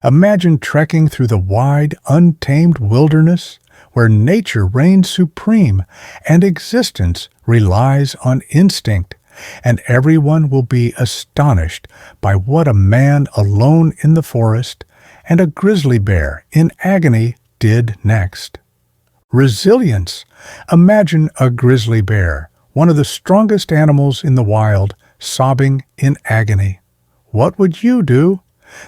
Imagine trekking through the wide, untamed wilderness where nature reigns supreme and existence relies on instinct, and everyone will be astonished by what a man alone in the forest and a grizzly bear in agony did next. Resilience. Imagine a grizzly bear, one of the strongest animals in the wild, sobbing in agony. What would you do?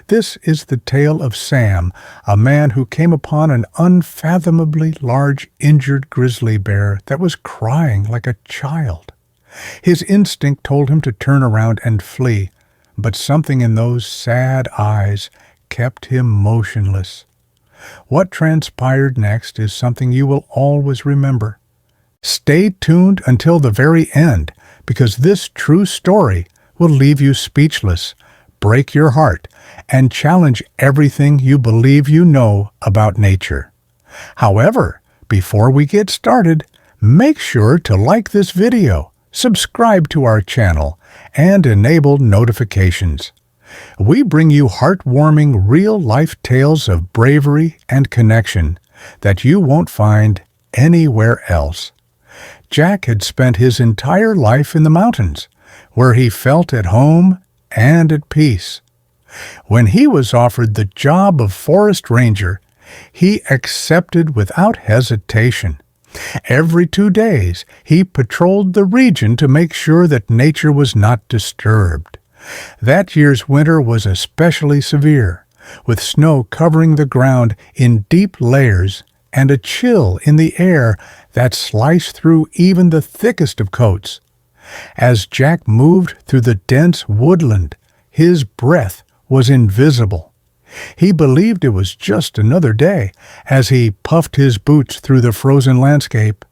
This is the tale of Sam, a man who came upon an unfathomably large injured grizzly bear that was crying like a child. His instinct told him to turn around and flee, but something in those sad eyes kept him motionless. What transpired next is something you will always remember. Stay tuned until the very end, because this true story will leave you speechless, break your heart, and challenge everything you believe you know about nature. However, before we get started, make sure to like this video, subscribe to our channel, and enable notifications. We bring you heartwarming real-life tales of bravery and connection that you won't find anywhere else. Jack had spent his entire life in the mountains, where he felt at home and at peace. When he was offered the job of forest ranger, he accepted without hesitation. Every 2 days, he patrolled the region to make sure that nature was not disturbed. That year's winter was especially severe, with snow covering the ground in deep layers and a chill in the air that sliced through even the thickest of coats. As Jack moved through the dense woodland, his breath was invisible. He believed it was just another day as he puffed his boots through the frozen landscape.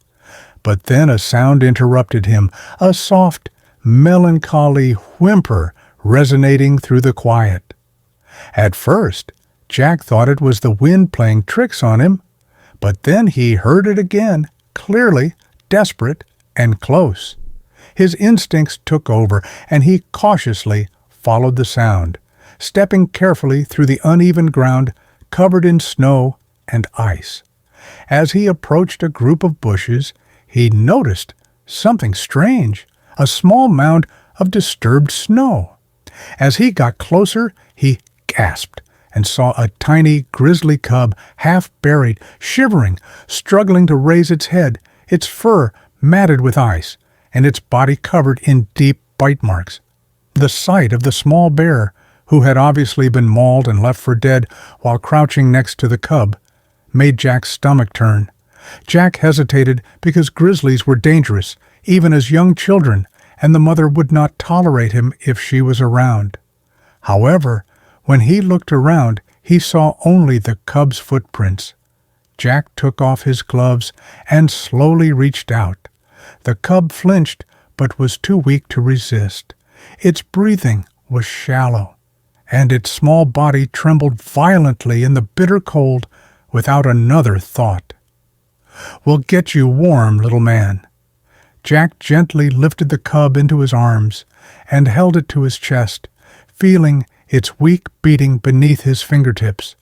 But then a sound interrupted him, a soft, melancholy whimper resonating through the quiet. At first, Jack thought it was the wind playing tricks on him, but then he heard it again, clearly, desperate, and close. His instincts took over, and he cautiously followed the sound, stepping carefully through the uneven ground covered in snow and ice. As he approached a group of bushes, he noticed something strange, a small mound of disturbed snow. As he got closer, he gasped and saw a tiny grizzly cub, half buried, shivering, struggling to raise its head, its fur matted with ice, and its body covered in deep bite marks. The sight of the small bear, who had obviously been mauled and left for dead while crouching next to the cub, made Jack's stomach turn. Jack hesitated because grizzlies were dangerous, even as young children, and the mother would not tolerate him if she was around. However, when he looked around, he saw only the cub's footprints. Jack took off his gloves and slowly reached out. The cub flinched, but was too weak to resist. Its breathing was shallow, and its small body trembled violently in the bitter cold without another thought. "We'll get you warm, little man." Jack gently lifted the cub into his arms and held it to his chest, feeling its weak beating beneath his fingertips.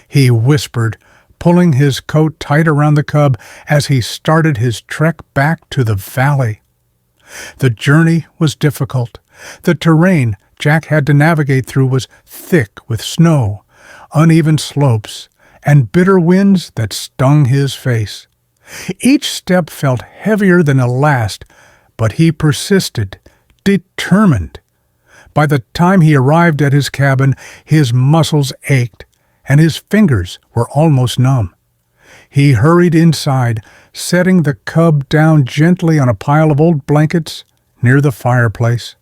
He whispered, pulling his coat tight around the cub as he started his trek back to the valley. The journey was difficult. The terrain Jack had to navigate through was thick with snow, uneven slopes, and bitter winds that stung his face. Each step felt heavier than the last, but he persisted, determined. By the time he arrived at his cabin, his muscles ached, and his fingers were almost numb. He hurried inside, setting the cub down gently on a pile of old blankets near the fireplace.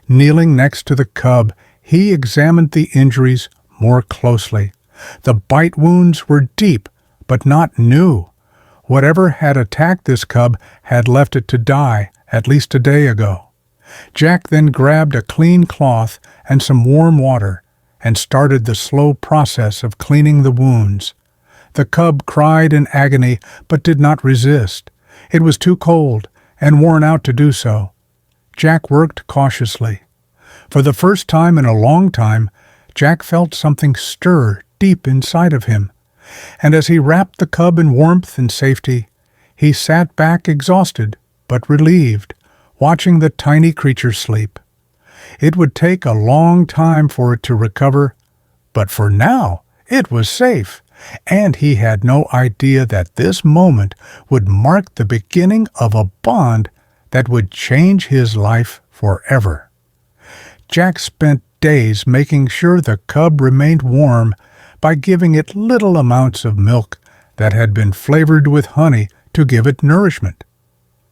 Kneeling next to the cub, he examined the injuries more closely. The bite wounds were deep, but not new. Whatever had attacked this cub had left it to die at least a day ago. Jack then grabbed a clean cloth and some warm water and started the slow process of cleaning the wounds. The cub cried in agony but did not resist. It was too cold and worn out to do so. Jack worked cautiously. For the first time in a long time, Jack felt something stir deep inside of him, and as he wrapped the cub in warmth and safety, he sat back exhausted but relieved, watching the tiny creature sleep. It would take a long time for it to recover, but for now it was safe, and he had no idea that this moment would mark the beginning of a bond that would change his life forever. Jack spent days making sure the cub remained warm by giving it little amounts of milk that had been flavored with honey to give it nourishment.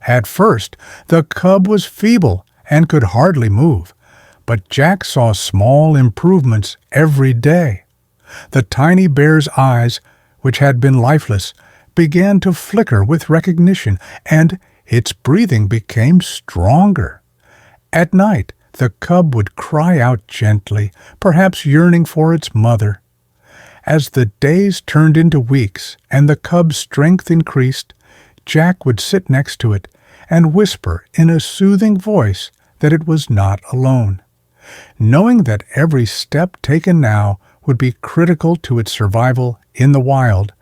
At first, the cub was feeble and could hardly move, but Jack saw small improvements every day. The tiny bear's eyes, which had been lifeless, began to flicker with recognition, and its breathing became stronger. At night, the cub would cry out gently, perhaps yearning for its mother. As the days turned into weeks and the cub's strength increased, Jack would sit next to it and whisper in a soothing voice that it was not alone. Knowing that every step taken now would be critical to its survival in the wild,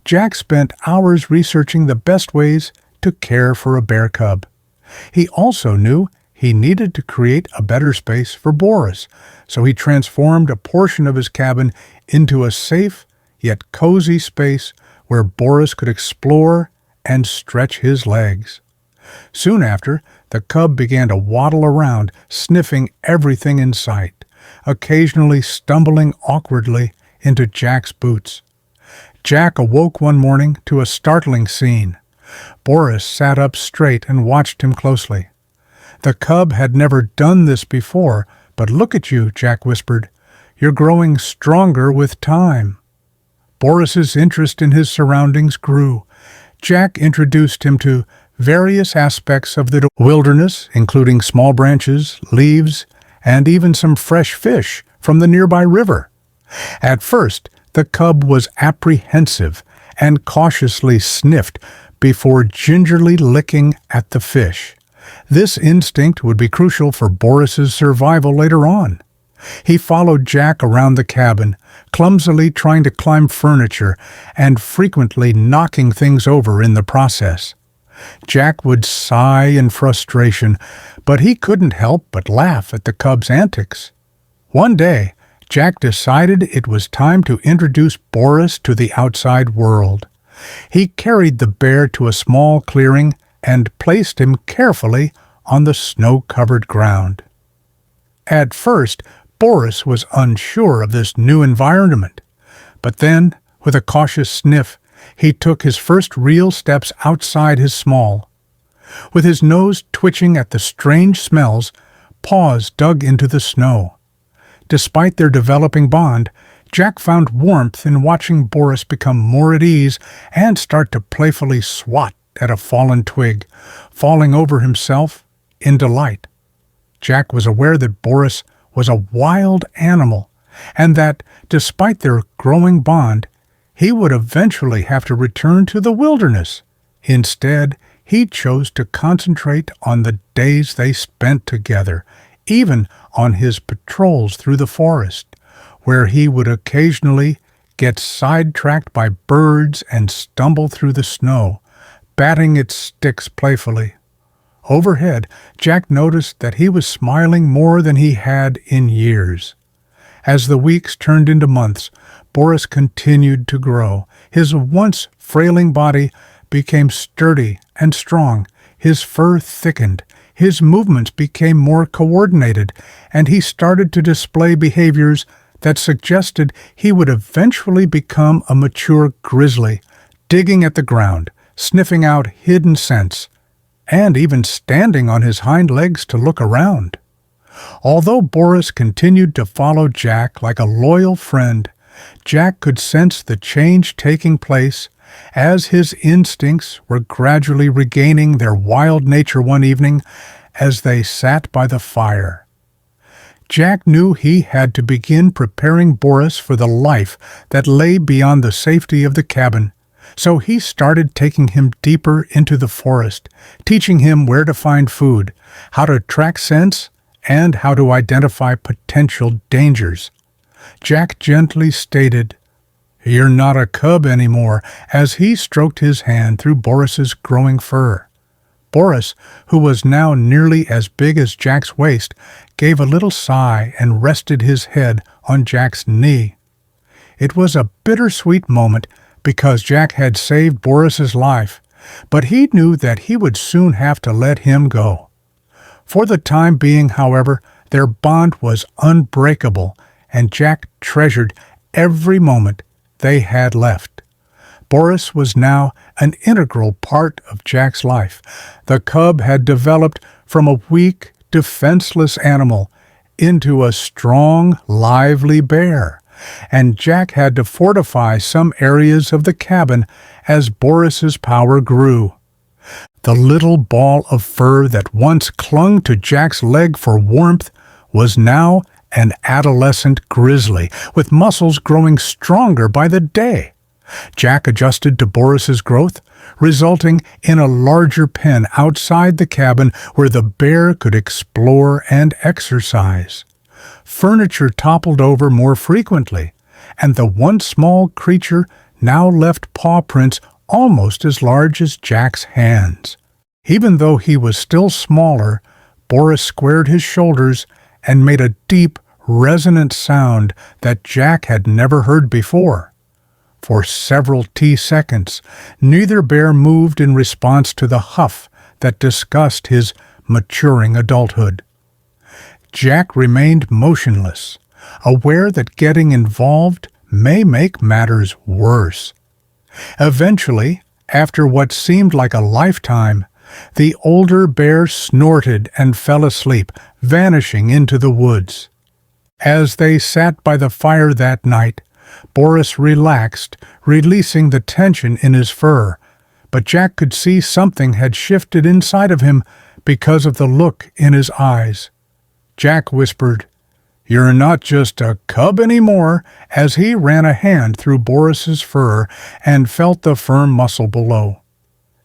Jack spent hours researching the best ways to care for a bear cub. He also knew he needed to create a better space for Boris, so he transformed a portion of his cabin into a safe yet cozy space where Boris could explore and stretch his legs. Soon after, the cub began to waddle around, sniffing everything in sight, occasionally stumbling awkwardly into Jack's boots. Jack awoke one morning to a startling scene. Boris sat up straight and watched him closely. The cub had never done this before, but look at you, Jack whispered. You're growing stronger with time. Boris's interest in his surroundings grew. Jack introduced him to various aspects of the wilderness, including small branches, leaves, and even some fresh fish from the nearby river. At first, the cub was apprehensive and cautiously sniffed before gingerly licking at the fish. This instinct would be crucial for Boris's survival later on. He followed Jack around the cabin, clumsily trying to climb furniture and frequently knocking things over in the process. Jack would sigh in frustration, but he couldn't help but laugh at the cub's antics. One day, Jack decided it was time to introduce Boris to the outside world. He carried the bear to a small clearing and placed him carefully on the snow-covered ground. At first, Boris was unsure of this new environment, but then, with a cautious sniff, he took his first real steps outside his small. With his nose twitching at the strange smells, paws dug into the snow. Despite their developing bond, Jack found warmth in watching Boris become more at ease and start to playfully swat at a fallen twig, falling over himself in delight. Jack was aware that Boris was a wild animal, and that, despite their growing bond, he would eventually have to return to the wilderness. Instead, he chose to concentrate on the days they spent together, even on his patrols through the forest, where he would occasionally get sidetracked by birds and stumble through the snow, batting its sticks playfully. Overhead, Jack noticed that he was smiling more than he had in years. As the weeks turned into months, Boris continued to grow. His once frailing body became sturdy and strong. His fur thickened. His movements became more coordinated, and he started to display behaviors that suggested he would eventually become a mature grizzly, digging at the ground, sniffing out hidden scents, and even standing on his hind legs to look around. Although Boris continued to follow Jack like a loyal friend, Jack could sense the change taking place as his instincts were gradually regaining their wild nature one evening as they sat by the fire. Jack knew he had to begin preparing Boris for the life that lay beyond the safety of the cabin, so he started taking him deeper into the forest, teaching him where to find food, how to track scents, and how to identify potential dangers. Jack gently stated, "You're not a cub anymore," as he stroked his hand through Boris's growing fur. Boris, who was now nearly as big as Jack's waist, gave a little sigh and rested his head on Jack's knee. It was a bittersweet moment because Jack had saved Boris's life, but he knew that he would soon have to let him go. For the time being, however, their bond was unbreakable, and Jack treasured every moment they had left. Boris was now an integral part of Jack's life. The cub had developed from a weak, defenseless animal into a strong, lively bear, and Jack had to fortify some areas of the cabin as Boris's power grew. The little ball of fur that once clung to Jack's leg for warmth was now an adolescent grizzly, with muscles growing stronger by the day. Jack adjusted to Boris's growth, resulting in a larger pen outside the cabin where the bear could explore and exercise. Furniture toppled over more frequently, and the once small creature now left paw prints almost as large as Jack's hands. Even though he was still smaller, Boris squared his shoulders and made a deep, resonant sound that Jack had never heard before. For several seconds, neither bear moved in response to the huff that discussed his maturing adulthood. Jack remained motionless, aware that getting involved may make matters worse. Eventually, after what seemed like a lifetime, the older bear snorted and fell asleep, vanishing into the woods. As they sat by the fire that night, Boris relaxed, releasing the tension in his fur, but Jack could see something had shifted inside of him because of the look in his eyes. Jack whispered, "You're not just a cub anymore," as he ran a hand through Boris's fur and felt the firm muscle below.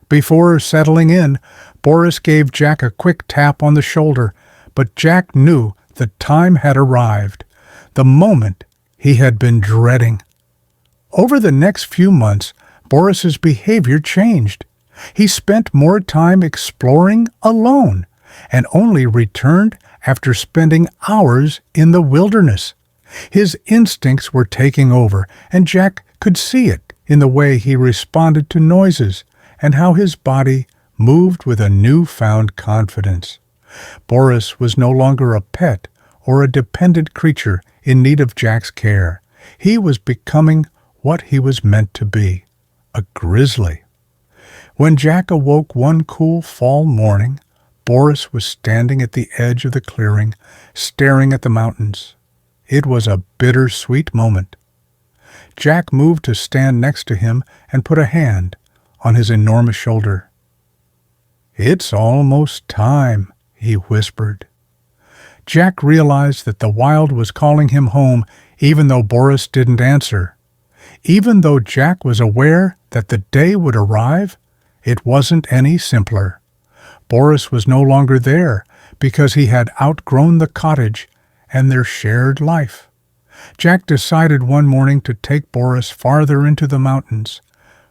Before settling in, Boris gave Jack a quick tap on the shoulder, but Jack knew the time had arrived, the moment he had been dreading. Over the next few months, Boris's behavior changed. He spent more time exploring alone and only returned after spending hours in the wilderness. His instincts were taking over, and Jack could see it in the way he responded to noises and how his body moved with a newfound confidence. Boris was no longer a pet or a dependent creature in need of Jack's care. He was becoming what he was meant to be, a grizzly. When Jack awoke one cool fall morning, Boris was standing at the edge of the clearing, staring at the mountains. It was a bittersweet moment. Jack moved to stand next to him and put a hand on his enormous shoulder. "It's almost time," he whispered. Jack realized that the wild was calling him home even though Boris didn't answer. Even though Jack was aware that the day would arrive, it wasn't any simpler. Boris was no longer there because he had outgrown the cottage and their shared life. Jack decided one morning to take Boris farther into the mountains,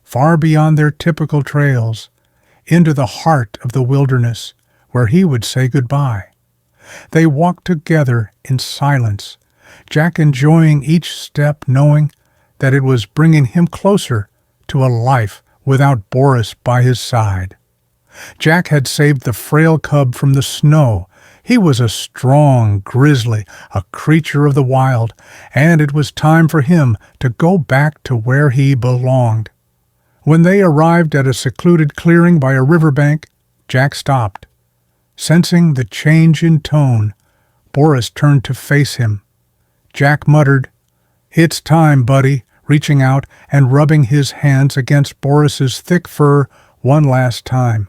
far beyond their typical trails, into the heart of the wilderness, where he would say goodbye. They walked together in silence, Jack enjoying each step, knowing that it was bringing him closer to a life without Boris by his side. Jack had saved the frail cub from the snow. He was a strong grizzly, a creature of the wild, and it was time for him to go back to where he belonged. When they arrived at a secluded clearing by a riverbank, Jack stopped. Sensing the change in tone, Boris turned to face him. Jack muttered, "It's time, buddy," reaching out and rubbing his hands against Boris's thick fur one last time.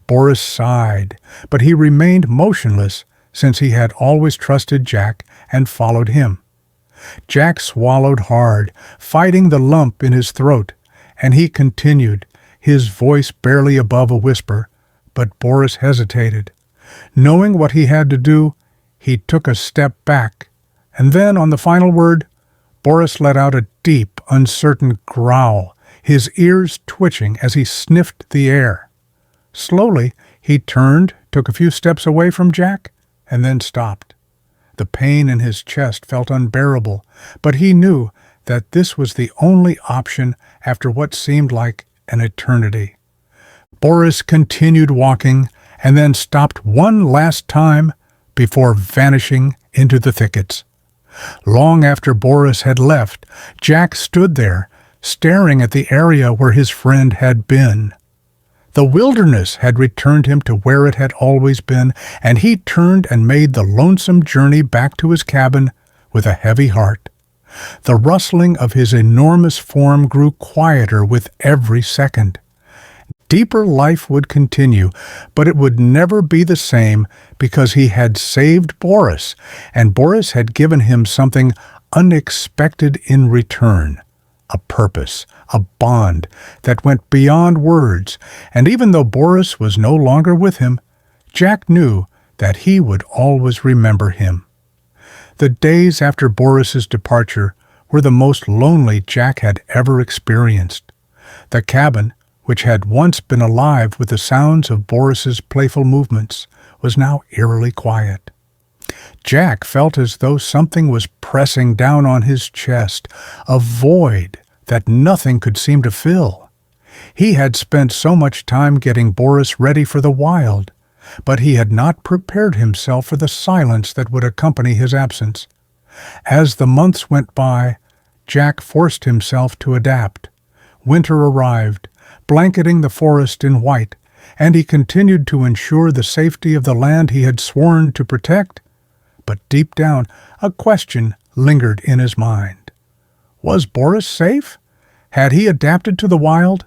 Boris sighed, but he remained motionless since he had always trusted Jack and followed him. Jack swallowed hard, fighting the lump in his throat, and he continued, his voice barely above a whisper, but Boris hesitated. Knowing what he had to do, he took a step back And then, on the final word, Boris let out a deep, uncertain growl, his ears twitching as he sniffed the air. Slowly, he turned, took a few steps away from Jack, and then stopped. The pain in his chest felt unbearable, but he knew that this was the only option after what seemed like an eternity. Boris continued walking and then stopped one last time before vanishing into the thickets. Long after Boris had left, Jack stood there, staring at the area where his friend had been. The wilderness had returned him to where it had always been, and he turned and made the lonesome journey back to his cabin with a heavy heart. The rustling of his enormous form grew quieter with every second. Deeper life would continue, but it would never be the same because he had saved Boris, and Boris had given him something unexpected in return. A purpose, a bond that went beyond words, and even though Boris was no longer with him, Jack knew that he would always remember him. The days after Boris's departure were the most lonely Jack had ever experienced. The cabin, which had once been alive with the sounds of Boris's playful movements, was now eerily quiet. Jack felt as though something was pressing down on his chest, a void that nothing could seem to fill. He had spent so much time getting Boris ready for the wild, but he had not prepared himself for the silence that would accompany his absence. As the months went by, Jack forced himself to adapt. Winter arrived, blanketing the forest in white, and he continued to ensure the safety of the land he had sworn to protect. But deep down, a question lingered in his mind. Was Boris safe? Had he adapted to the wild?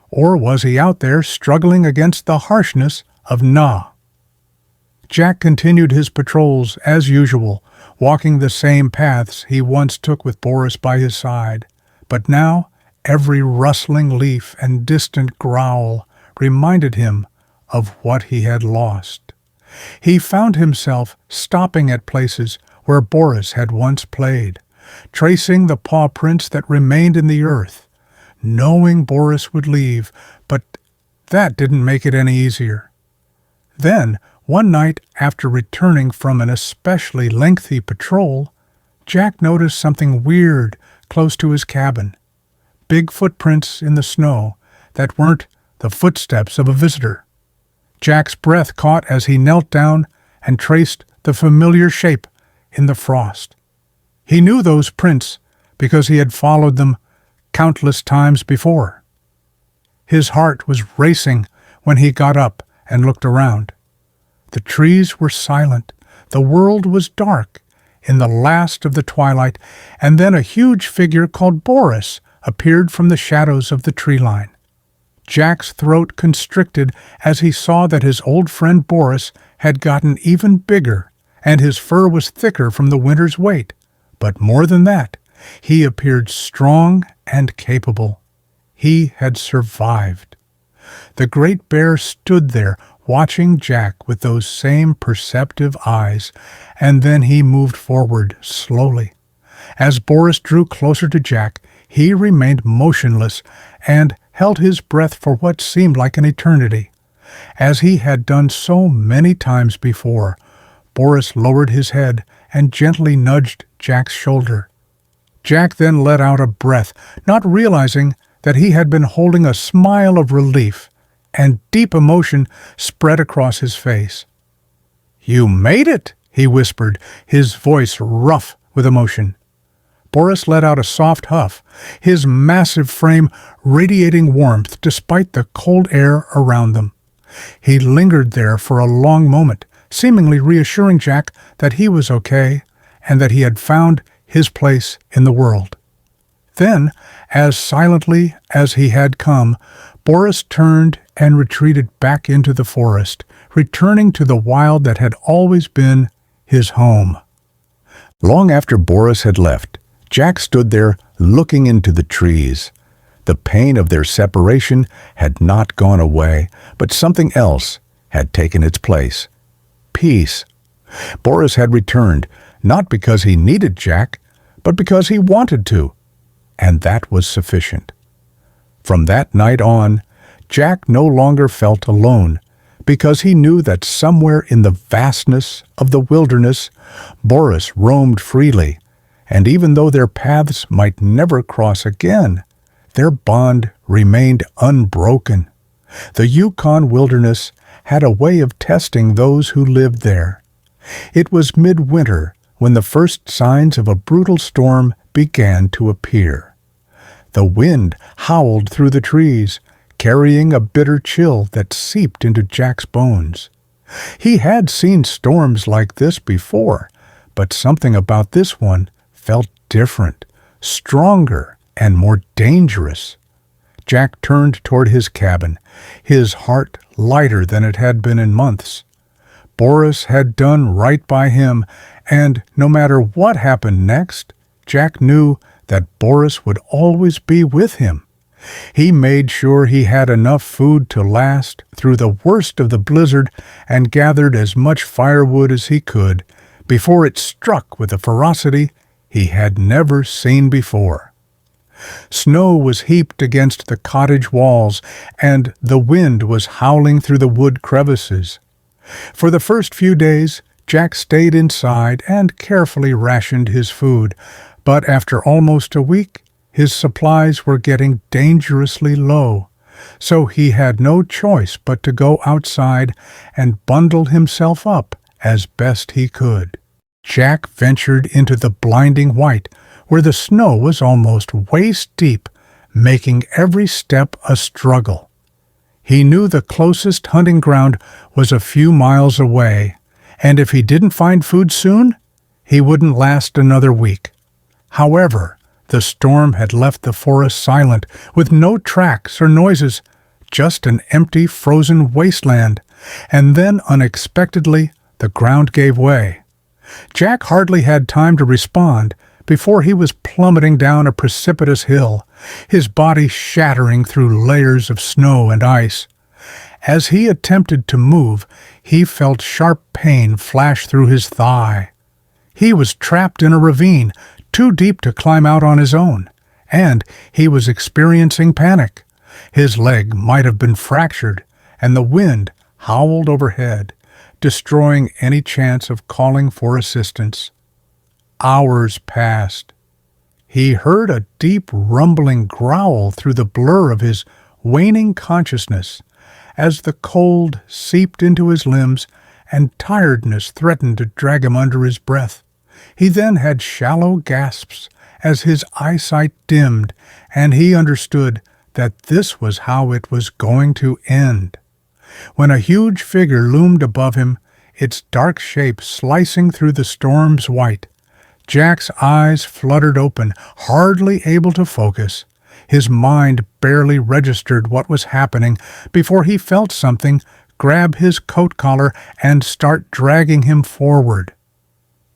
Or was he out there struggling against the harshness of Na? Jack continued his patrols as usual, walking the same paths he once took with Boris by his side. But now, every rustling leaf and distant growl reminded him of what he had lost. He found himself stopping at places where Boris had once played, tracing the paw prints that remained in the earth, knowing Boris would leave, but that didn't make it any easier. Then, one night after returning from an especially lengthy patrol, Jack noticed something weird close to his cabin. Big footprints in the snow that weren't the footsteps of a visitor. Jack's breath caught as he knelt down and traced the familiar shape in the frost. He knew those prints because he had followed them countless times before. His heart was racing when he got up and looked around. The trees were silent, the world was dark in the last of the twilight, and then a huge figure called Boris appeared from the shadows of the tree line. Jack's throat constricted as he saw that his old friend Boris had gotten even bigger, and his fur was thicker from the winter's weight. But more than that, he appeared strong and capable. He had survived. The great bear stood there, watching Jack with those same perceptive eyes, and then he moved forward slowly. As Boris drew closer to Jack, he remained motionless and held his breath for what seemed like an eternity. As he had done so many times before, Boris lowered his head and gently nudged Jack's shoulder. Jack then let out a breath, not realizing that he had been holding a smile of relief, and deep emotion spread across his face. "You made it," he whispered, his voice rough with emotion. Boris let out a soft huff, his massive frame radiating warmth despite the cold air around them. He lingered there for a long moment, seemingly reassuring Jack that he was okay and that he had found his place in the world. Then, as silently as he had come, Boris turned and retreated back into the forest, returning to the wild that had always been his home. Long after Boris had left, Jack stood there looking into the trees. The pain of their separation had not gone away, but something else had taken its place. Peace. Boris had returned, not because he needed Jack, but because he wanted to, and that was sufficient. From that night on, Jack no longer felt alone, because he knew that somewhere in the vastness of the wilderness, Boris roamed freely, and even though their paths might never cross again, their bond remained unbroken. The Yukon wilderness had a way of testing those who lived there. It was midwinter when the first signs of a brutal storm began to appear. The wind howled through the trees, carrying a bitter chill that seeped into Jack's bones. He had seen storms like this before, but something about this one felt different, stronger, and more dangerous. Jack turned toward his cabin, his heart lighter than it had been in months. Boris had done right by him, and no matter what happened next, Jack knew that Boris would always be with him. He made sure he had enough food to last through the worst of the blizzard and gathered as much firewood as he could before it struck with a ferocity he had never seen before. Snow was heaped against the cottage walls, and the wind was howling through the wood crevices. For the first few days, Jack stayed inside and carefully rationed his food, but after almost a week, his supplies were getting dangerously low, so he had no choice but to go outside and bundle himself up as best he could. Jack ventured into the blinding white, where the snow was almost waist-deep, making every step a struggle. He knew the closest hunting ground was a few miles away, and if he didn't find food soon, he wouldn't last another week. However, the storm had left the forest silent, with no tracks or noises, just an empty, frozen wasteland, and then unexpectedly the ground gave way. Jack hardly had time to respond before he was plummeting down a precipitous hill, his body shattering through layers of snow and ice. As he attempted to move, he felt sharp pain flash through his thigh. He was trapped in a ravine, too deep to climb out on his own, and he was experiencing panic. His leg might have been fractured, and the wind howled overhead, destroying any chance of calling for assistance. Hours passed. He heard a deep rumbling growl through the blur of his waning consciousness as the cold seeped into his limbs and tiredness threatened to drag him under his breath. He then had shallow gasps as his eyesight dimmed, and he understood that this was how it was going to end. When a huge figure loomed above him, its dark shape slicing through the storm's white, Jack's eyes fluttered open, hardly able to focus. His mind barely registered what was happening before he felt something grab his coat collar and start dragging him forward.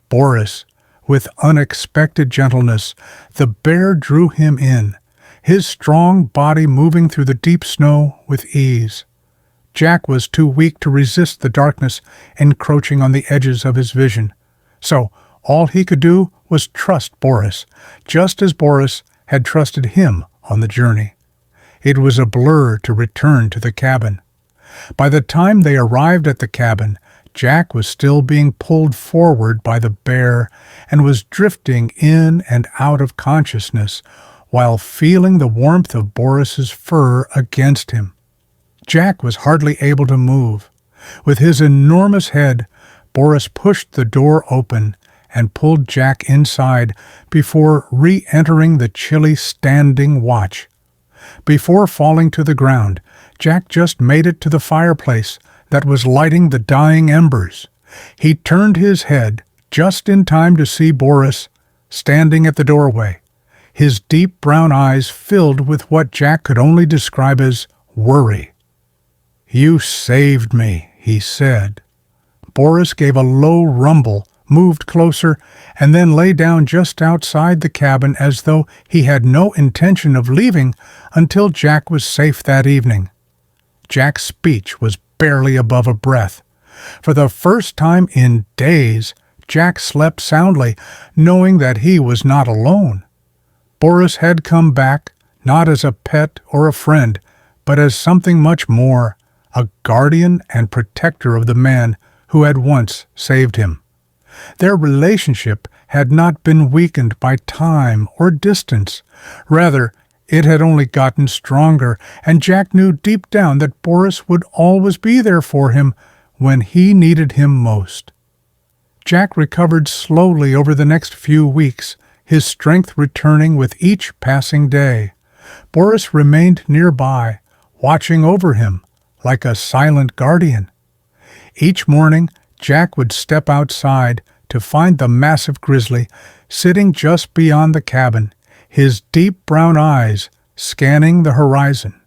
Boris, with unexpected gentleness, the bear drew him in, his strong body moving through the deep snow with ease. Jack was too weak to resist the darkness encroaching on the edges of his vision, so all he could do was trust Boris, just as Boris had trusted him on the journey. It was a blur to return to the cabin. By the time they arrived at the cabin, Jack was still being pulled forward by the bear and was drifting in and out of consciousness while feeling the warmth of Boris's fur against him. Jack was hardly able to move. With his enormous head, Boris pushed the door open and pulled Jack inside before re-entering the chilly standing watch. Before falling to the ground, Jack just made it to the fireplace that was lighting the dying embers. He turned his head just in time to see Boris standing at the doorway, his deep brown eyes filled with what Jack could only describe as worry. "You saved me," he said. Boris gave a low rumble, moved closer, and then lay down just outside the cabin as though he had no intention of leaving until Jack was safe that evening. Jack's speech was barely above a breath. For the first time in days, Jack slept soundly, knowing that he was not alone. Boris had come back, not as a pet or a friend, but as something much more, a guardian and protector of the man who had once saved him. Their relationship had not been weakened by time or distance. Rather, it had only gotten stronger, and Jack knew deep down that Boris would always be there for him when he needed him most. Jack recovered slowly over the next few weeks, his strength returning with each passing day. Boris remained nearby, watching over him like a silent guardian. Each morning, Jack would step outside to find the massive Grizzly sitting just beyond the cabin, his deep brown eyes scanning the horizon.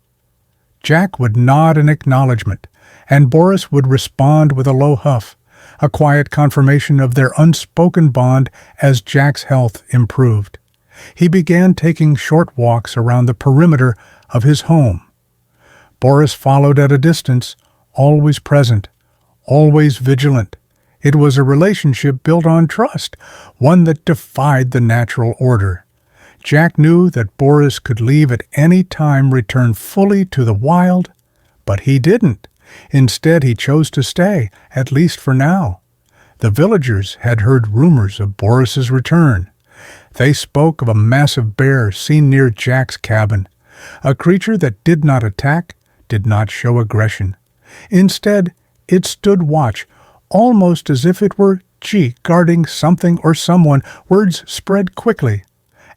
Jack would nod in acknowledgement, and Boris would respond with a low huff, a quiet confirmation of their unspoken bond as Jack's health improved. He began taking short walks around the perimeter of his home. Boris followed at a distance, always present, always vigilant. It was a relationship built on trust, one that defied the natural order. Jack knew that Boris could leave at any time, return fully to the wild, but he didn't. Instead, he chose to stay, at least for now. The villagers had heard rumors of Boris's return. They spoke of a massive bear seen near Jack's cabin, a creature that did not attack, did not show aggression. Instead, it stood watch, almost as if it were guarding something or someone. Words spread quickly,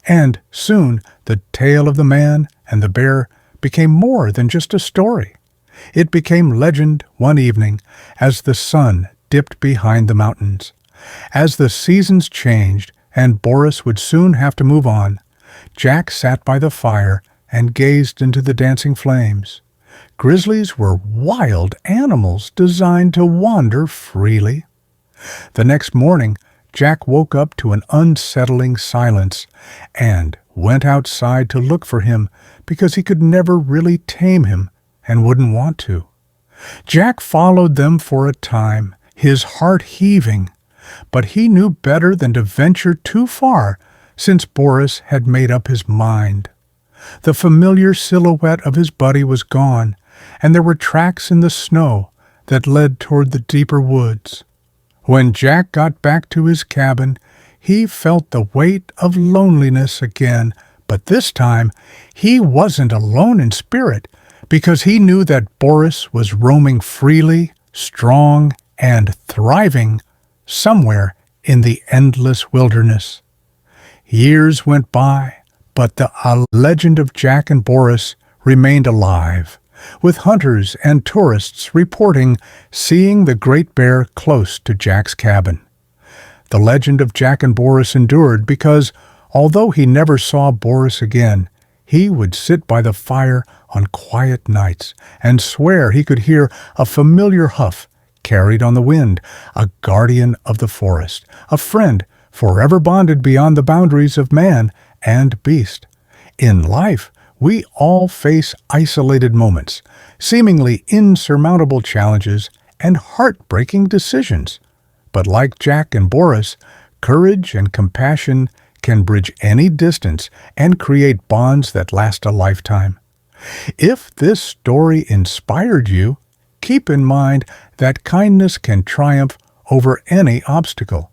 and soon the tale of the man and the bear became more than just a story. It became legend one evening as the sun dipped behind the mountains. As the seasons changed and Boris would soon have to move on, Jack sat by the fire and gazed into the dancing flames. Grizzlies were wild animals designed to wander freely. The next morning, Jack woke up to an unsettling silence and went outside to look for him because he could never really tame him and wouldn't want to. Jack followed them for a time, his heart heaving, but he knew better than to venture too far since Boris had made up his mind. The familiar silhouette of his buddy was gone, and there were tracks in the snow that led toward the deeper woods. When Jack got back to his cabin, he felt the weight of loneliness again, but this time he wasn't alone in spirit, because he knew that Boris was roaming freely, strong, and thriving somewhere in the endless wilderness. Years went by, but the legend of Jack and Boris remained alive, with hunters and tourists reporting seeing the great bear close to Jack's cabin. The legend of Jack and Boris endured because, although he never saw Boris again, he would sit by the fire on quiet nights and swear he could hear a familiar huff carried on the wind, a guardian of the forest, a friend forever bonded beyond the boundaries of man and beast. In life, we all face isolated moments, seemingly insurmountable challenges, and heartbreaking decisions. But like Jack and Boris, courage and compassion can bridge any distance and create bonds that last a lifetime. If this story inspired you, keep in mind that kindness can triumph over any obstacle.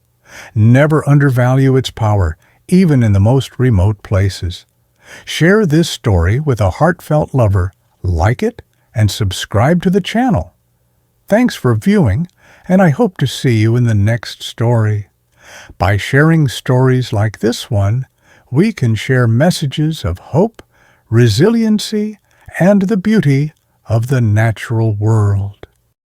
Never undervalue its power, even in the most remote places. Share this story with a heartfelt lover, like it, and subscribe to the channel. Thanks for viewing, and I hope to see you in the next story. By sharing stories like this one, we can share messages of hope, resiliency, and the beauty of the natural world.